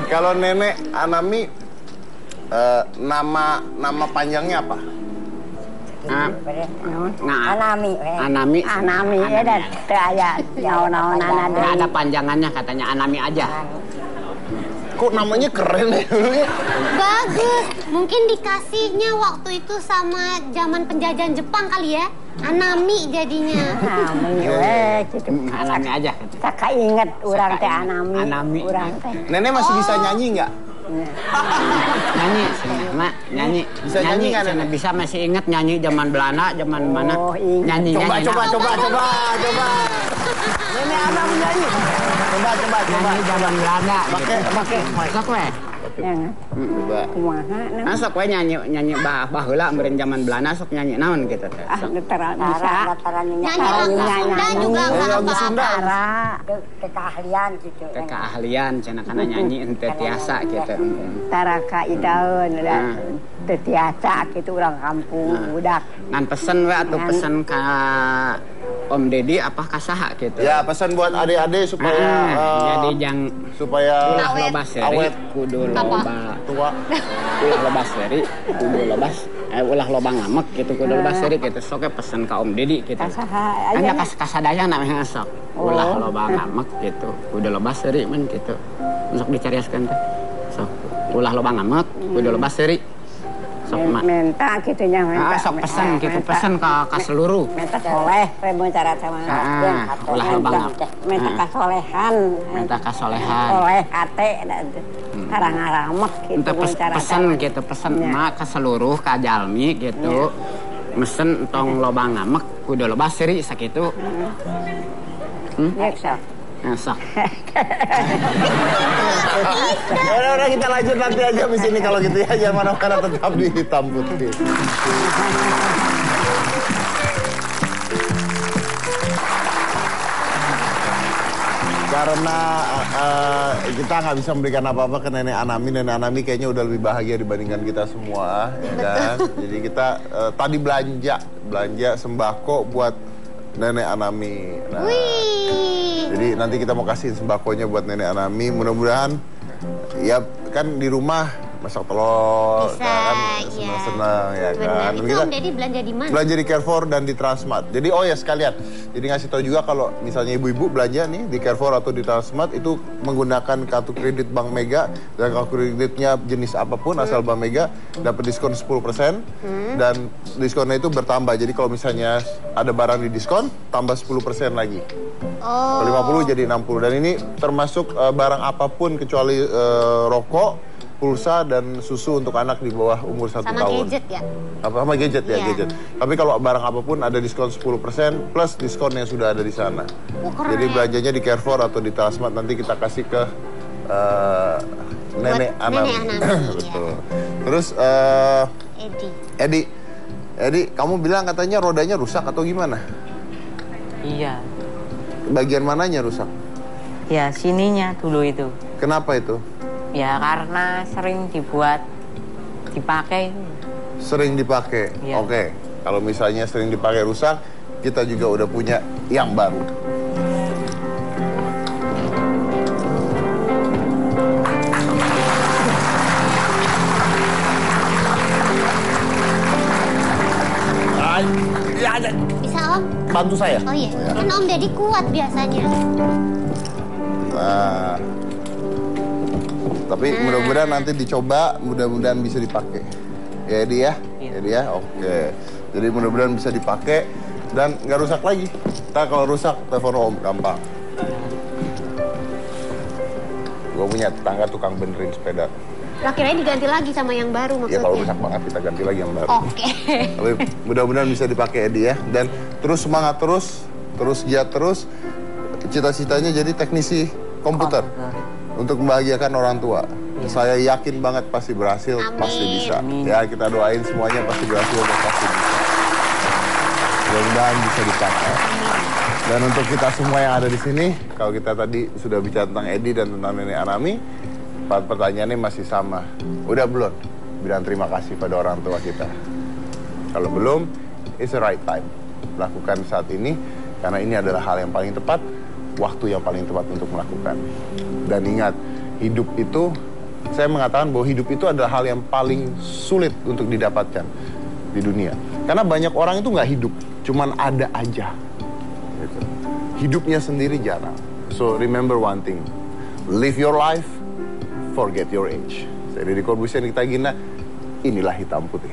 Kalau nenek Anami nama panjangnya apa? Anami ya dan teu aya naon-naonan nggak ada panjangannya, katanya Anami aja. Kok namanya keren ya dulu ya? Bagus. Mungkin dikasihnya waktu itu sama zaman penjajahan Jepang kali ya. Anami jadinya. Anami we gitu. Anami aja. Saka inget urang teh Anami. Urang teh. Nenek masih bisa nyanyi nggak? Nyanyi, Mak, nyanyi. Bisa nyanyi nggak, Nenek? Nenek? Bisa, masih inget nyanyi zaman Belanda, zaman mana? Nyanyi. Coba. Nenek Anami nyanyi. Coba. Nyanyi zaman Belanda. Pakai Sok we. Coba. Kumaha Nah, sok we nyanyi baheula meureun zaman Belanda, sok nyanyi naon gitu teh. Sok. Nyanyi Sunda juga nggak apa-apa. Keahlian gitu. Keahlian cenah kana nyanyi henteu tiasa gitu. Tara ka idaeun teu tiasa gitu urang kampung budak. Ngan pesen we atuh pesen ka Om Deddy apa ka saha gitu. Ya pesan buat adik-adik supaya jadi jang supaya loba seri awet. kudu loba tua. kudu loba seri kudu loba ulah lobang ngamek gitu kudu loba seuri gitu sok pesen ka Om Didi gitu. Anya kasadaya namanya sok. Ulah loba ngamek gitu. Kudu loba seuri men gitu. Sok dicariaskeun teh. Sok ulah loba ngamek kudu loba seuri. Sok minta gitunya minta. Sok pesen gitu, pesen ka seluruh. Minta soleh, mau cara sama. Ulah loba ngamek. Minta kasolehan. Minta kasolehan. Soleh hate karang ngaramek gitu. Pesen gitu, pesen mak ke seluruh ka jalmi gitu. Mesen entong loba ngamek kudu loba seuri sakitu. Sok. Udah kita lanjut nanti aja di sini kalau gitu ya. Jangan mana-mana, tetap di Hitam Putih. Karena kita nggak bisa memberikan apa-apa ke Nenek Anami. Nenek Anami kayaknya udah lebih bahagia dibandingkan kita semua, ya kan? Jadi kita tadi belanja sembako buat Nenek Anami. Nah, jadi nanti kita mau kasih sembakonya buat Nenek Anami. Mudah-mudahan ya kan di rumah masak telur, bisa, kan ya. senang-senang ya kan. Itu Kita Om Deddy belanja di mana? belanja di Carrefour dan di Transmart. Jadi oh ya sekalian, jadi ngasih tahu juga kalau misalnya ibu-ibu belanja nih di Carrefour atau di Transmart itu menggunakan kartu kredit Bank Mega, dan kartu kreditnya jenis apapun asal Bank Mega dapat diskon 10% dan diskonnya itu bertambah. Jadi kalau misalnya ada barang di diskon tambah 10% lagi. Oh. 50 jadi 60, dan ini termasuk barang apapun kecuali rokok, pulsa dan susu untuk anak di bawah umur 1 tahun. Sama gadget ya? Sama gadget ya, Iya. gadget. Tapi kalau barang apapun ada diskon 10% plus diskon yang sudah ada di sana. Jadi belanjanya di Carrefour atau di Transmart nanti kita kasih ke Nenek Anami. Betul. Terus Edi, kamu bilang katanya rodanya rusak atau gimana? Iya. Bagian mananya rusak? Ya sininya dulu itu. Kenapa itu? Ya karena sering dipakai. Sering dipakai. Iya. Oke. Kalau misalnya sering dipakai rusak, kita juga udah punya yang baru. Bisa Om? Bantu saya. Oh iya, kan Om Deddy kuat biasanya. Nah, tapi mudah-mudahan nanti dicoba, mudah-mudahan bisa dipakai. Ya Edi ya? Iya. Edi ya? Oke. Jadi mudah-mudahan bisa dipakai dan nggak rusak lagi. Ntar kalau rusak, telepon Om, gampang. Gue punya tetangga tukang benerin sepeda. Akhirnya diganti lagi sama yang baru maksudnya? Ya kalau rusak banget kita ganti lagi yang baru. Oke. Tapi mudah-mudahan bisa dipakai Edi ya. Dan terus semangat terus giat terus. Cita-citanya jadi teknisi komputer. Untuk membahagiakan orang tua. Ya. Saya yakin banget pasti berhasil, pasti bisa. Amin. Ya kita doain semuanya pasti berhasil dan pasti bisa. Mudah-mudahan bisa dipakai. Dan untuk kita semua yang ada di sini, kalau kita tadi sudah bicara tentang Edi dan tentang Nenek Anami, pertanyaannya masih sama. Udah belum bilang terima kasih pada orang tua kita? Kalau belum, it's the right time. Lakukan saat ini, karena ini adalah hal yang paling tepat, waktu yang paling tepat untuk melakukan. Dan ingat, hidup itu, saya mengatakan bahwa hidup itu adalah hal yang paling sulit untuk didapatkan di dunia. Karena banyak orang itu nggak hidup, cuman ada aja. Gitu. Hidupnya sendiri jarang. So remember one thing, live your life, forget your age. Saya Deddy Corbuzier, kita Gina, inilah Hitam Putih.